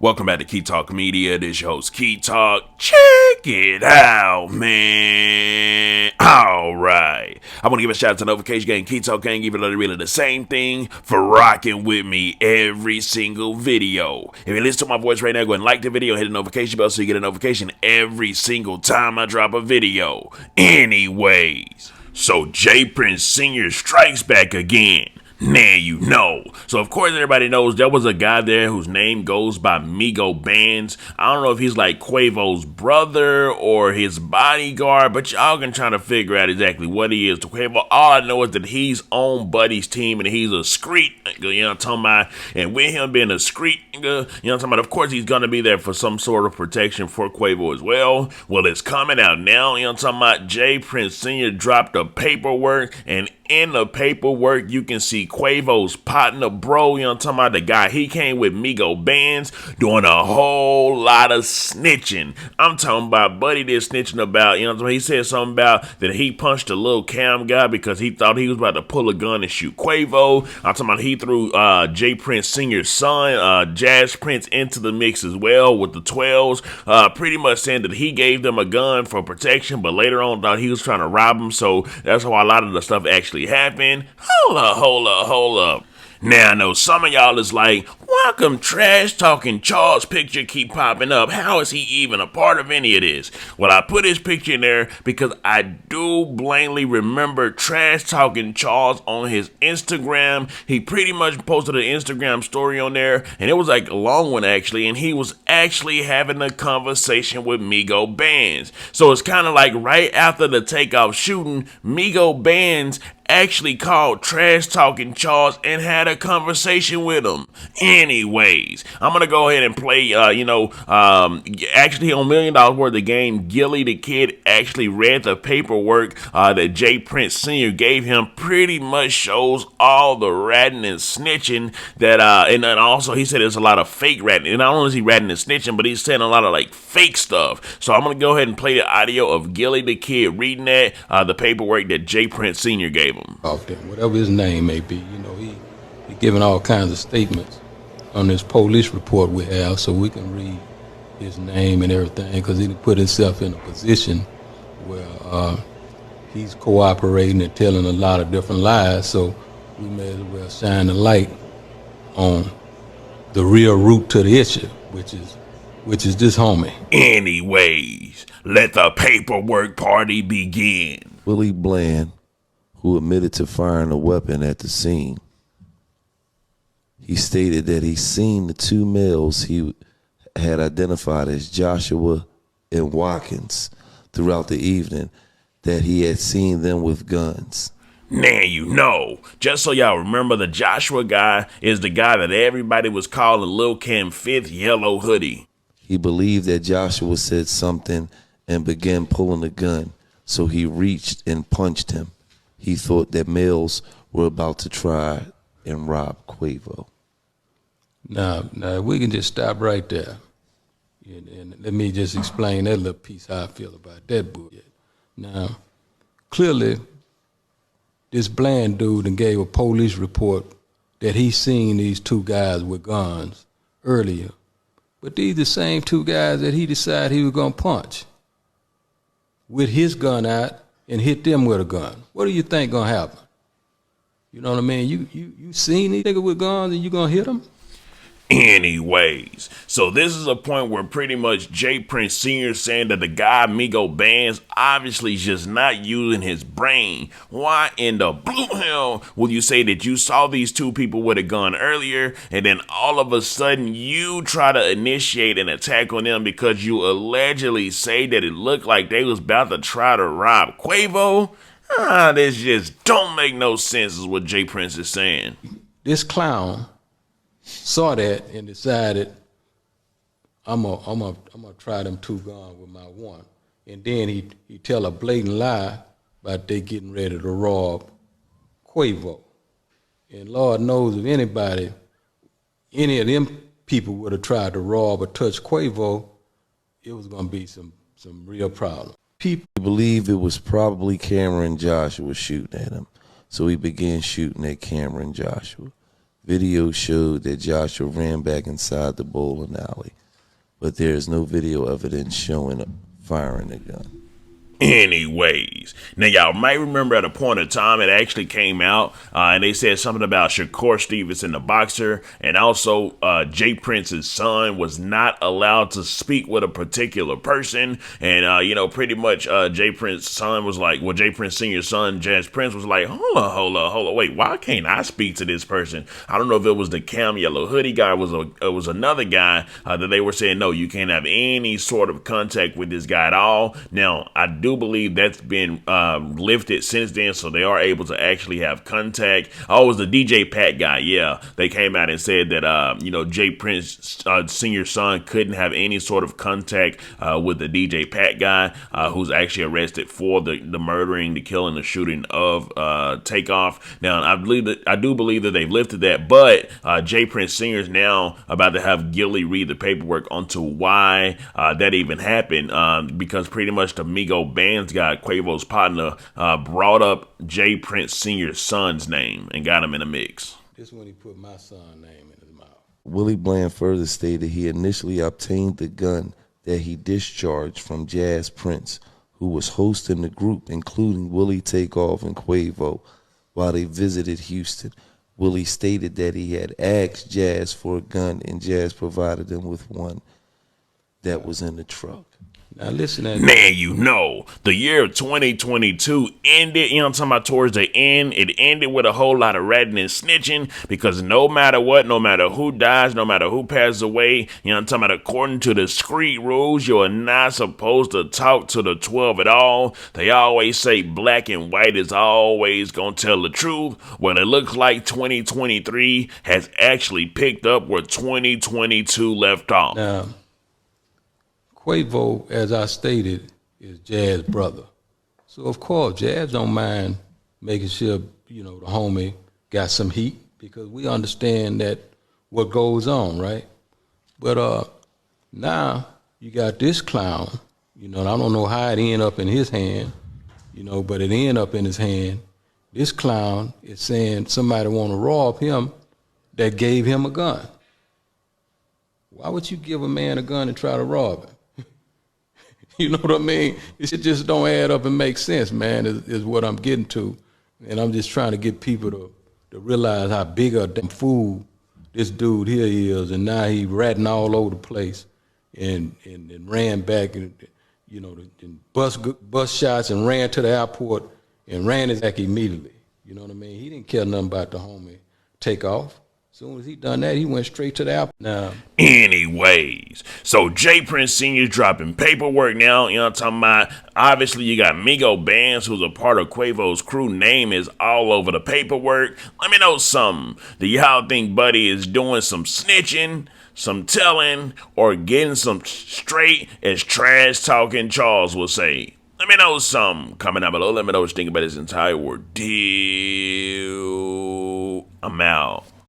Welcome back to Key Talk Media. This your host, Key Talk. Check it out, man. Alright. I want to give a shout out to Notification Gang, Key Talk Gang, even though they're really the same thing, for rocking with me every single video. If you listen to my voice right now, go ahead and like the video, hit the notification bell so you get a notification every single time I drop a video. Anyways, so J Prince Sr. strikes back again. Now you know. So of course everybody knows there was a guy there whose name goes by Migo Bands. I don't know if he's like Quavo's brother or his bodyguard, but y'all can try to figure out exactly what he is to Quavo. All I know is that he's on Buddy's team and he's a street nigga, you know what I'm talking about? And with him being a street nigga, you know what I'm talking about? Of course he's gonna be there for some sort of protection for Quavo as well. Well, it's coming out now, you know what I'm talking about? J Prince Sr. dropped the paperwork, and in the paperwork you can see Quavo's Patna bro, you know what I'm talking about, the guy he came with, Migo Bands, doing a whole lot of snitching. I'm talking about Buddy did snitching about, you know what I'm talking about, he said something about that he punched a little cam guy because he thought he was about to pull a gun and shoot Quavo. I'm talking about he threw J Prince Sr.'s son, Jazz Prince, into the mix as well with the 12s, pretty much saying that he gave them a gun for protection, but later on thought he was trying to rob them, so that's how a lot of the stuff actually happened. Hold up. Now I know some of y'all is like, why come Trash Talking Charles' picture keep popping up? How is he even a part of any of this? Well, I put his picture in there because I do blindly remember Trash Talking Charles on his Instagram. He pretty much posted an Instagram story on there, and it was like a long one actually, and he was actually having a conversation with Migo Bands. So it's kind of like right after the TakeOff shooting, Migo Bands actually called Trash Talking Charles and had a conversation with him. Anyways, I'm gonna go ahead and play, actually on $1 Million Worth of Game, Gilly the Kid actually read the paperwork that J Prince Sr. gave him. Pretty much shows all the ratting and snitching that, and then also he said there's a lot of fake ratting. And not only is he ratting and snitching, but he's saying a lot of like fake stuff. So I'm gonna go ahead and play the audio of Gilly the Kid reading that, the paperwork that J Prince Sr. gave him. Off there, whatever his name may be, you know, he giving all kinds of statements on this police report we have, so we can read his name and everything, because he put himself in a position where he's cooperating and telling a lot of different lies, so we may as well shine the light on the real root to the issue, which is this homie. Anyways, let the paperwork party begin. Willie Bland, who admitted to firing a weapon at the scene. He stated that he seen the two males he had identified as Joshua and Watkins throughout the evening, that he had seen them with guns. Now you know. Just so y'all remember, the Joshua guy is the guy that everybody was calling Lil Kim 5th Yellow Hoodie. He believed that Joshua said something and began pulling the gun, so he reached and punched him. He thought that males were about to try and rob Quavo. Now, we can just stop right there. And let me just explain that little piece, how I feel about that bullshit. Now, clearly, this Bland dude and gave a police report that he seen these two guys with guns earlier. But these the same two guys that he decided he was going to punch with his gun out and hit them with a gun. What do you think gonna happen? You know what I mean? You seen these niggas with guns and you gonna hit them? Anyways, so this is a point where pretty much J Prince Sr. saying that the guy Migo Bands obviously is just not using his brain. Why in the blue hell would you say that you saw these two people with a gun earlier and then all of a sudden you try to initiate an attack on them because you allegedly say that it looked like they was about to try to rob Quavo? This just don't make no sense is what J Prince is saying. This clown saw that and decided, I'm gonna try them two guns with my one. And then he tell a blatant lie about they getting ready to rob Quavo. And Lord knows if anybody, any of them people would have tried to rob or touch Quavo, it was gonna be some real problem. People believe it was probably Cameron Joshua shooting at him, so he began shooting at Cameron Joshua. Video showed that Joshua ran back inside the bowling alley, but there is no video evidence showing firing the gun. Anyways, now y'all might remember at a point in time it actually came out and they said something about Shakur Stevenson, the boxer, and also Jay Prince's son was not allowed to speak with a particular person. And, pretty much Jay Prince's son was like, well, Jay Prince Sr.'s son, Jazz Prince, was like, hold on, wait, why can't I speak to this person? I don't know if it was the Cam Yellow Hoodie guy, it was another guy that they were saying, no, you can't have any sort of contact with this guy at all. Now, I do believe that's been lifted since then, so they are able to actually have contact. Oh, it was the DJ Pat guy. Yeah, they came out and said that Jay Prince Senior's son couldn't have any sort of contact with the DJ Pat guy, who's actually arrested for the murdering, the killing, the shooting of TakeOff. Now, I do believe that they've lifted that, but Jay Prince Senior is now about to have Gilly read the paperwork onto why that even happened, because pretty much the Migo Band's guy, Quavo's partner, brought up Jay Prince Sr.'s son's name and got him in the mix. This is when he put my son's name in his mouth. Willie Bland further stated he initially obtained the gun that he discharged from Jazz Prince, who was hosting the group, including Willie, TakeOff, and Quavo, while they visited Houston. Willie stated that he had asked Jazz for a gun, and Jazz provided him with one that was in the truck. Now listen to that. Man, the year of 2022 ended, I'm talking about towards the end, it ended with a whole lot of ratting and snitching, because no matter what, no matter who dies, no matter who passes away, I'm talking about according to the street rules, you are not supposed to talk to the 12 at all. They always say black and white is always gonna tell the truth. Well, it looks like 2023 has actually picked up where 2022 left off. Now, Quavo, as I stated, is Jazz's brother. So, of course, Jazz don't mind making sure, the homie got some heat, because we understand that what goes on, right? But now you got this clown, and I don't know how it ended up in his hand, but it ended up in his hand. This clown is saying somebody want to rob him that gave him a gun. Why would you give a man a gun and try to rob him? You know what I mean? It just don't add up and make sense, man, is what I'm getting to. And I'm just trying to get people to realize how big a damn fool this dude here is. And now he ratting all over the place and ran back and, and bust shots and ran to the airport and ran his back immediately. You know what I mean? He didn't care nothing about the homie TakeOff. As soon as he done that, he went straight to the airport. Now, anyways, so Jay Prince Sr.'s dropping paperwork now. I'm talking about, obviously you got Migo Bands, who's a part of Quavo's crew. Name is all over the paperwork. Let me know something. Do y'all think Buddy is doing some snitching, some telling, or getting some straight, as trash talking Charles will say? Let me know something. Comment down below. Let me know what you think about this entire ordeal. I'm out.